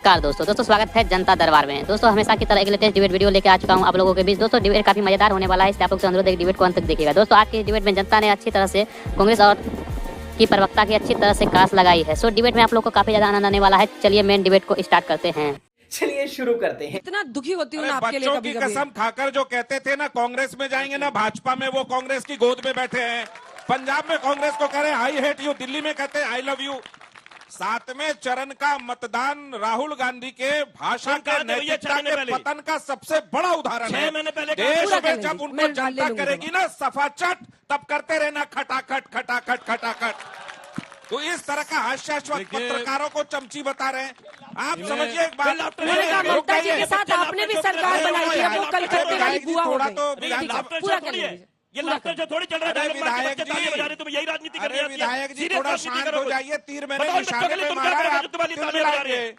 नमस्कार दोस्तों स्वागत है जनता दरबार में। दोस्तों हमेशा की तरह एक लेटेस्ट डिबेट वीडियो लेकर आ चुका हूं आप लोगों के बीच। दोस्तों डिबेट काफी मजेदार होने वाला है, इसलिए आप लोग से अनुरोध है डिबेट को अंत तक देखिएगा। दोस्तों आज के डिबेट में जनता ने अच्छी तरह से कांग्रेस और की प्रवक्ता की अच्छी तरह से कास लगाई है। सो डिबेट में आप लोग को काफी ज्यादा आनंद आने वाला है। चलिए मेन डिबेट को स्टार्ट करते हैं। चलिए शुरू करते हैं। इतना दुखी होती हूँ आपके लिए। बच्चों की कसम खाकर जो कहते थे ना कांग्रेस में जाएंगे ना भाजपा में, वो कांग्रेस की गोद में बैठे हैं। पंजाब में कांग्रेस को कह रहे हैं आई हेट यू, दिल्ली में कहते हैं आई लव यू। 7वें चरण का मतदान राहुल गांधी के भाषण के नैतिकता के पतन का सबसे बड़ा उदाहरण है। देश में जब उनको जनता करेगी ना सफाचट, तब करते रहना खटाखट खटाखट खटाखट। तो इस तरह का हास्यास्पद पत्रकारों को चमची बता रहे हैं। आप समझिए एक बात, ममता जी के साथ आपने भी सरकार बनाई है, वो कल करते वाली बुआ हो गई। पूरा कर लीजिए। ये लाफ्टर जो थोड़ी चल रहा है, विधायक जी तुम यही राजनीति कर रहे हो। विधायक जी थोड़ा शांत हो जाइए। तीर मैंने निशाने पे मारा है, आप तिलमिला रहे हैं।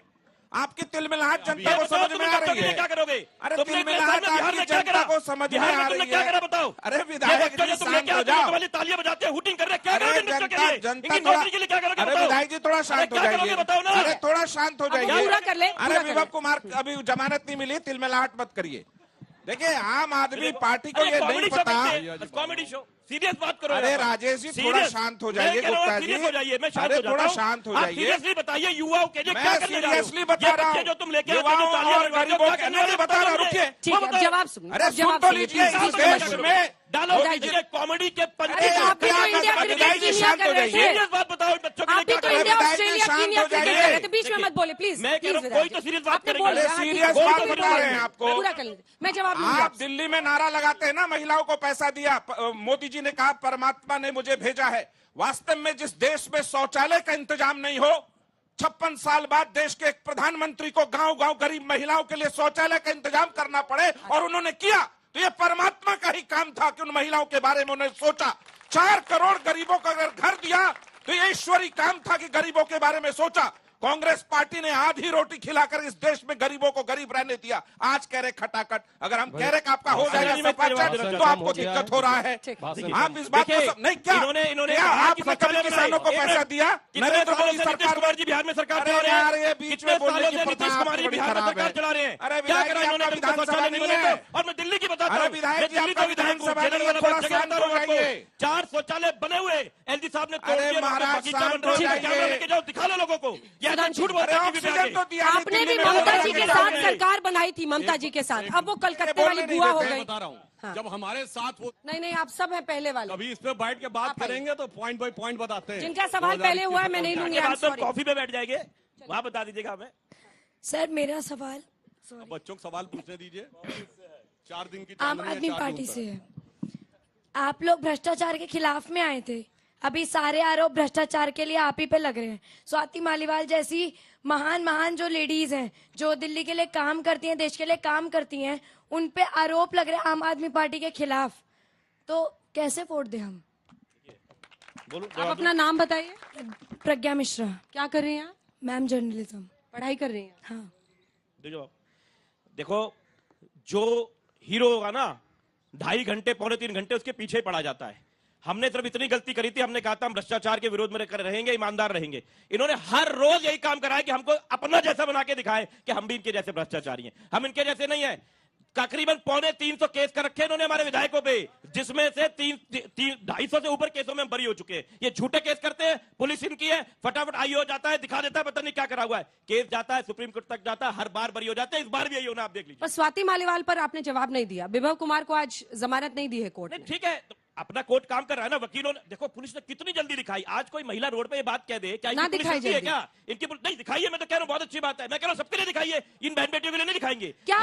आपकी तिलमिलाहट जनता को समझ में आ रही है। क्या करोगे? अरे तिलमिलाहट आपकी जनता को समझ में आ रही है। बताओ। अरे विधायक जी शांत हो जाओ। तालियां बजाते हैं, हुटिंग कर रहे हैं, क्या करोगे? जनता अरे विधायक जी थोड़ा शांत हो जाइए। अरे थोड़ा शांत हो जाइए। अरे विभव कुमार अभी जमानत नहीं मिली, तिलमिलाहट मत करिए। देखिए आम आदमी पार्टी को ये नहीं पता। कॉमेडी शो, सीरियस बात करो। अरे राजेश जी थोड़ा शांत हो जाइए। गुप्ता जी अरे थोड़ा शांत हो जाइए। सीरियसली बताइए युवाओं के लिए क्या करने जा रहे हो? सीरियसली बता रहा हूँ, जो तुम लेके युवाओं और गरीबों के लिए बता रहा हूँ। रुकिए, जवाब सुनिए। अरे सुन तो लीजिए। इस देश में डालो दीजिए कॉमेडी के पंजे। शांत हो जाइए। सीरियस बात बताओ बच्चों के लिए क्या करोगे? बीच में मत बोले प्लीज। मैं कह रहा हूँ कोई तो सीरियस बात करेंगे। अरे सीरियस बात बता रहे हैं आपको। पूरा कर लीजिए, मैं जवाब आप दिल्ली में नारा लगाते हैं ना महिलाओं को पैसा दिया। मोदी जी ने कहा परमात्मा ने मुझे भेजा है। वास्तव में जिस देश में शौचालय का इंतजाम नहीं हो, 56 साल बाद देश के एक प्रधानमंत्री को गांव-गांव गरीब महिलाओं के लिए शौचालय का इंतजाम करना पड़े और उन्होंने किया, तो ये परमात्मा का ही काम था कि उन महिलाओं के बारे में उन्होंने सोचा। 4 करोड़ गरीबों को अगर घर दिया तो ये ईश्वरी काम था कि गरीबों के बारे में सोचा। कांग्रेस पार्टी ने आधी रोटी खिलाकर इस देश में गरीबों को गरीब रहने दिया। आज कह रहे खटाखट। अगर हम कह रहे कि आपका हो जाएगा तो आपको दिक्कत हो रहा है। आप इस बात को नहीं क्या इन्होंने आपने कभी किसानों को पैसा दिया? नरेंद्र मोदी सरकार बिहार में सरकार यार ये बीच में बोलने की नीतीश कुमार जी बिहार में सरकार चला रहे हैं। अरे विधायक जी आपका विधानसभा नहीं है। और मैं दिल्ली की बताता हूँ। अरे विधायक जी आपका विधानसभा नहीं है, थोड़ा शांत हो जाइए। 4 शौचालय बने हुए एलजी साहब ने तोड़ दिए। महाराज शांत हो जाइए। लेके जाओ, दिखा लो लोगों को। झूठ बोल रहे हैं। आपने भी ममता जी के साथ सरकार बनाई थी, ममता जी के साथ। अब वो कलकत्ते वाली बुआ हो गई। बता रहा हूँ जब हमारे साथ वो नहीं आप सब हैं पहले वाले। अभी इस पे बैठ के बात करेंगे तो पॉइंट बाय पॉइंट बताते हैं। जिनका सवाल पहले हुआ है मैं नहीं लूंगी। कॉफी पे बैठ जाएंगे, वहाँ बता दीजिएगा हमें। सर मेरा सवाल बच्चों को सवाल पूछने दीजिए। 4 दिन की आम आदमी पार्टी से है। आप लोग भ्रष्टाचार के खिलाफ में आए थे, अभी सारे आरोप भ्रष्टाचार के लिए आप ही पे लग रहे हैं। स्वाति मालीवाल जैसी महान जो लेडीज हैं, जो दिल्ली के लिए काम करती हैं, देश के लिए काम करती हैं, उन पे आरोप लग रहे हैं आम आदमी पार्टी के खिलाफ। तो कैसे वोट दें हम? आप अपना नाम बताइए। प्रज्ञा मिश्रा। क्या कर रही हैं? मैम जर्नलिज्म पढ़ाई कर रही हैं। हाँ। देखो जो हीरो होगा ना 2.5 घंटे पौने 3 घंटे उसके पीछे पड़ा जाता है। हमने सिर्फ इतनी गलती करी थी, हमने कहा था हम भ्रष्टाचार के विरोध में रहेंगे, ईमानदार रहेंगे। इन्होंने हर रोज यही काम कराया कि हमको अपना जैसा बना के दिखाए कि हम भी इनके जैसे भ्रष्टाचारी हैं। हम इनके जैसे नहीं है। तकरीबन पौने 300 केस कर रखे इन्होंने हमारे विधायकों पे, जिसमें से 250 से ऊपर केसों में बरी हो चुके हैं। ये झूठे केस करते हैं, पुलिस इनकी है, फटाफट आई हो जाता है, दिखा देता है पता नहीं क्या करा हुआ है। केस जाता है सुप्रीम कोर्ट तक जाता है, हर बार बरी हो जाते हैं। इस बार भी यही होना, आप देख लीजिए। पर स्वाति मालीवाल पर आपने जवाब नहीं दिया। विभव कुमार को आज जमानत नहीं दी है कोर्ट ने। ठीक है, अपना कोर्ट काम कर रहा है ना। वकीलों ने देखो पुलिस ने कितनी जल्दी दिखाई। आज कोई महिला रोड पे ये बात कह दे क्या ना दिखाई है क्या? इनकी नहीं दिखाई है। मैं तो कह रहा हूँ बहुत अच्छी बात है। मैं कह रहा हूँ सबके लिए दिखाई है, इन बहन बेटियों के लिए नहीं दिखाएंगे। क्या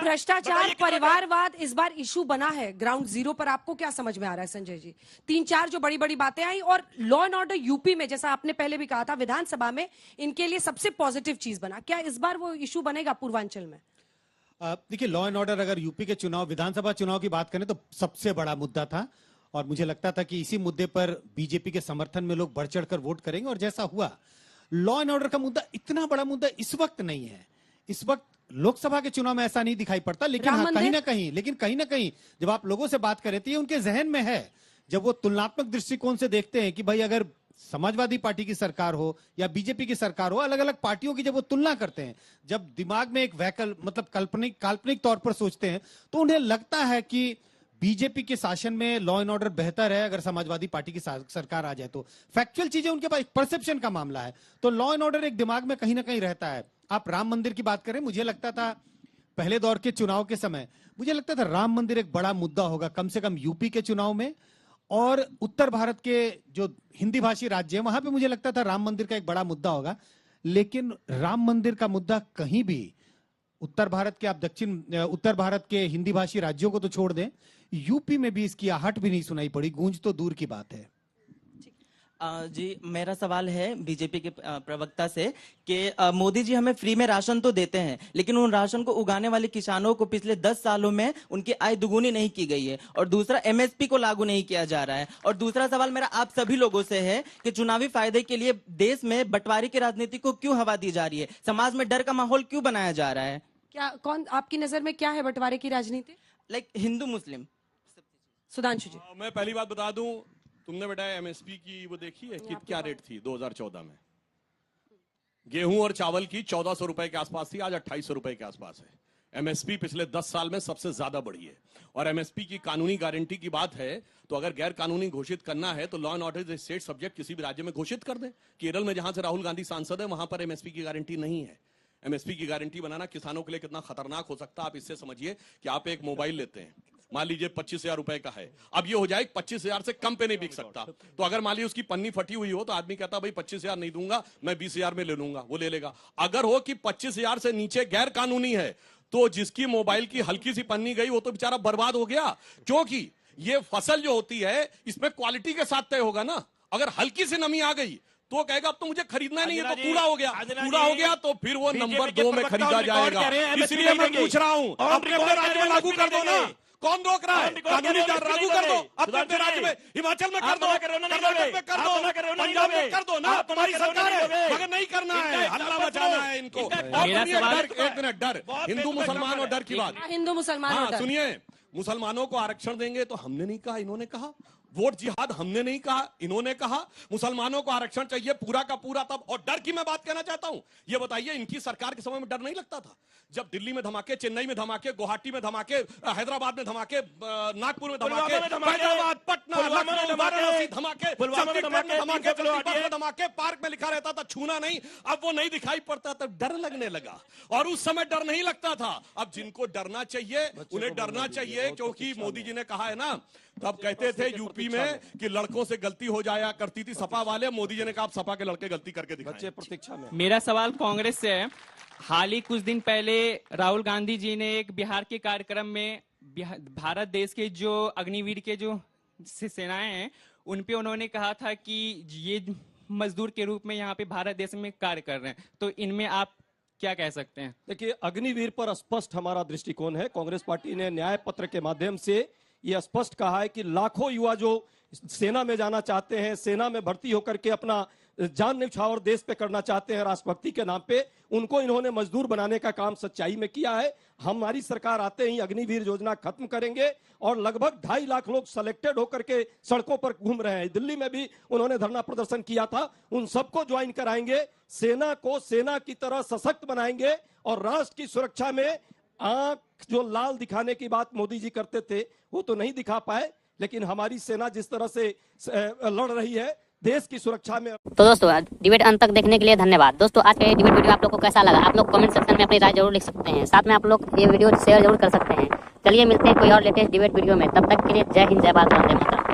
भ्रष्टाचार परिवारवाद इस बार इशू बना है ग्राउंड जीरो पर? आपको क्या समझ में आ रहा है संजय जी? 3-4 जो बड़ी बातें आई, और लॉ एंड ऑर्डर यूपी में, जैसा आपने पहले भी कहा था, विधानसभा में इनके लिए सबसे पॉजिटिव चीज बना। क्या इस बार वो इशू बनेगा पूर्वांचल में? देखिए लॉ एंड ऑर्डर, अगर यूपी के चुनाव, विधानसभा चुनाव की बात करें तो सबसे बड़ा मुद्दा था, और मुझे लगता था कि इसी मुद्दे पर बीजेपी के समर्थन में लोग बढ़ चढ़कर वोट करेंगे, और जैसा हुआ। लॉ एंड ऑर्डर का मुद्दा इतना बड़ा मुद्दा इस वक्त नहीं है। इस वक्त लोकसभा के चुनाव में ऐसा नहीं दिखाई पड़ता, लेकिन हाँ, कहीं ना कहीं जब आप लोगों से बात कर रहे थे, उनके जहन में है। जब वो तुलनात्मक दृष्टिकोण से देखते हैं कि भाई अगर समाजवादी पार्टी की सरकार हो या बीजेपी की सरकार हो, अलग अलग पार्टियों की जब वो तुलना करते हैं, जब दिमाग में एक मतलब काल्पनिक तौर पर सोचते हैं, तो उन्हें लगता है कि बीजेपी के शासन में लॉ एंड ऑर्डर बेहतर है अगर समाजवादी पार्टी की सरकार आ जाए तो। फैक्चुअल चीजें उनके पास परसेप्शन का मामला है, तो लॉ एंड ऑर्डर एक दिमाग में कहीं ना कहीं रहता है। आप राम मंदिर की बात करें, मुझे लगता था पहले दौर के चुनाव के समय मुझे लगता था राम मंदिर एक बड़ा मुद्दा होगा, कम से कम यूपी के चुनाव में, और उत्तर भारत के जो हिंदी भाषी राज्य है वहां पे मुझे लगता था राम मंदिर का एक बड़ा मुद्दा होगा। लेकिन राम मंदिर का मुद्दा कहीं भी उत्तर भारत के, आप उत्तर भारत के हिंदी भाषी राज्यों को तो छोड़ दें, यूपी में भी इसकी आहट भी नहीं सुनाई पड़ी, गूंज तो दूर की बात है। जी, मेरा सवाल है बीजेपी के प्रवक्ता से कि मोदी जी हमें फ्री में राशन तो देते हैं, लेकिन उन राशन को उगाने वाले किसानों को पिछले 10 सालों में उनकी आय दुगुनी नहीं की गई है, और दूसरा एमएसपी को लागू नहीं किया जा रहा है। और दूसरा सवाल मेरा आप सभी लोगों से है कि चुनावी फायदे के लिए देश में बंटवारे की राजनीति को क्यों हवा दी जा रही है, समाज में डर का माहौल क्यों बनाया जा रहा है? क्या कौन आपकी नजर में क्या है बंटवारे की राजनीति? लाइक हिंदू मुस्लिम। सुधांशु जी। मैं पहली बात बता दूं, तुमने बेटा एमएसपी की वो देखी है कि क्या रेट थी 2014 में? गेहूं और चावल की 1400 रुपए के आसपास थी, आज 2800 रुपए के आसपास है। एमएसपी पिछले 10 साल में सबसे ज्यादा बढ़ी है। और एमएसपी की कानूनी गारंटी की बात है तो अगर गैर कानूनी घोषित करना है तो law and order state subject किसी भी राज्य में घोषित कर दें। केरल में जहां से राहुल गांधी सांसद है वहां पर एमएसपी की गारंटी नहीं है। एमएसपी की गारंटी बनाना किसानों के लिए कितना खतरनाक हो सकता है आप इससे समझिए कि आप एक मोबाइल लेते हैं, मान लीजिए 25,000 रुपए का है, अब ये हो जाए 25,000 से कम पे नहीं बिक सकता। तो अगर मान लीजिए उसकी पन्नी फटी हुई हो तो आदमी कहता भाई 25,000 नहीं दूंगा, मैं 20,000 में ले लूंगा, वो ले लेगा। अगर हो कि 25,000 से नीचे गैर कानूनी है तो जिसकी मोबाइल की हल्की सी पन्नी गई वो तो बेचारा बर्बाद हो गया, क्योंकि ये फसल जो होती है इसमें क्वालिटी के साथ तय होगा ना। अगर हल्की सी नमी आ गई तो कहेगा अब तो मुझे खरीदना नहीं है, तो कूड़ा हो गया, कूड़ा हो गया तो फिर वो नंबर 2 में खरीदा जाएगा। इसलिए मैं पूछ रहा हूं अपने राज्य में लागू कर दो ना, कौन रोक रहा है? कानूनी लागू कर दो अपने राज्य में, हिमाचल में कर दो, कर्नाटक में कर दो, पंजाब में कर दो ना, तुम्हारी सरकार है, मगर नहीं करना है, हल्ला मचाना है इनको। एक मिनट, डर, हिंदू मुसलमान और डर की बात, हिंदू मुसलमान, सुनिए, मुसलमानों को आरक्षण देंगे तो हमने नहीं कहा, इन्होंने कहा। वोट जिहाद हमने नहीं कहा, इन्होंने कहा। मुसलमानों को आरक्षण चाहिए पूरा का पूरा तब। और डर की मैं बात कहना चाहता हूं, ये बताइए इनकी सरकार के समय में डर नहीं लगता था? जब दिल्ली में धमाके, चेन्नई में धमाके, गुवाहाटी में धमाके, हैदराबाद में धमाके, नागपुर में धमाके, फैजाबाद, पटना, लखनऊ, वाराणसी धमाके, धमाके, पार्क में लिखा रहता था छूना नहीं, अब वो नहीं दिखाई पड़ता, तब डर लगने लगा। और उस समय डर नहीं लगता था। अब जिनको डरना चाहिए उन्हें डरना चाहिए, क्योंकि मोदी जी ने कहा है ना, तब कहते थे यूपी में कि लड़कों से गलती हो जाया करती थी सपा वाले, मोदी जी ने कहा सपा के लड़के गलती करके दिखाएं। प्रतीक्षा में मेरा सवाल कांग्रेस से है। हाल ही कुछ दिन पहले राहुल गांधी जी ने एक बिहार के कार्यक्रम में भारत देश के जो अग्निवीर के जो सेनाएं हैं उन पे उन्होंने कहा था कि ये मजदूर के रूप में यहाँ पे भारत देश में कार्य कर रहे हैं, तो इनमें आप क्या कह सकते हैं? देखिए, अग्निवीर पर स्पष्ट हमारा दृष्टिकोण है। कांग्रेस पार्टी ने न्याय पत्र के माध्यम से यह स्पष्ट कहा है कि लाखों युवा जो सेना में जाना चाहते हैं, सेना में भर्ती होकर के अपना जान न्यौछावर देश पे करना चाहते हैं राष्ट्रभक्ति के नाम पे, उनको इन्होंने मजदूर बनाने का काम सच्चाई में किया है। हमारी सरकार आते ही अग्निवीर योजना खत्म करेंगे और लगभग 2.5 लाख लोग सिलेक्टेड होकर के सड़कों पर घूम रहे हैं। दिल्ली में भी उन्होंने धरना प्रदर्शन किया था, उन सबको ज्वाइन कराएंगे, सेना को सेना की तरह सशक्त बनाएंगे और राष्ट्र की सुरक्षा में आंख जो लाल दिखाने की बात मोदी जी करते थे वो तो नहीं दिखा पाए, लेकिन हमारी सेना जिस तरह से लड़ रही है देश की सुरक्षा में। तो दोस्तों डिबेट अंत तक देखने के लिए धन्यवाद। दोस्तों आज का ये डिबेट वीडियो आप लोग को कैसा लगा आप लोग कमेंट सेक्शन में अपनी राय जरूर लिख सकते हैं, साथ में आप लोग ये वीडियो शेयर जरूर कर सकते हैं। चलिए मिलते हैं कोई और लेटेस्ट डिबेट वीडियो में, तब तक के लिए जय हिंद, जय भारत, वंदे मातरम।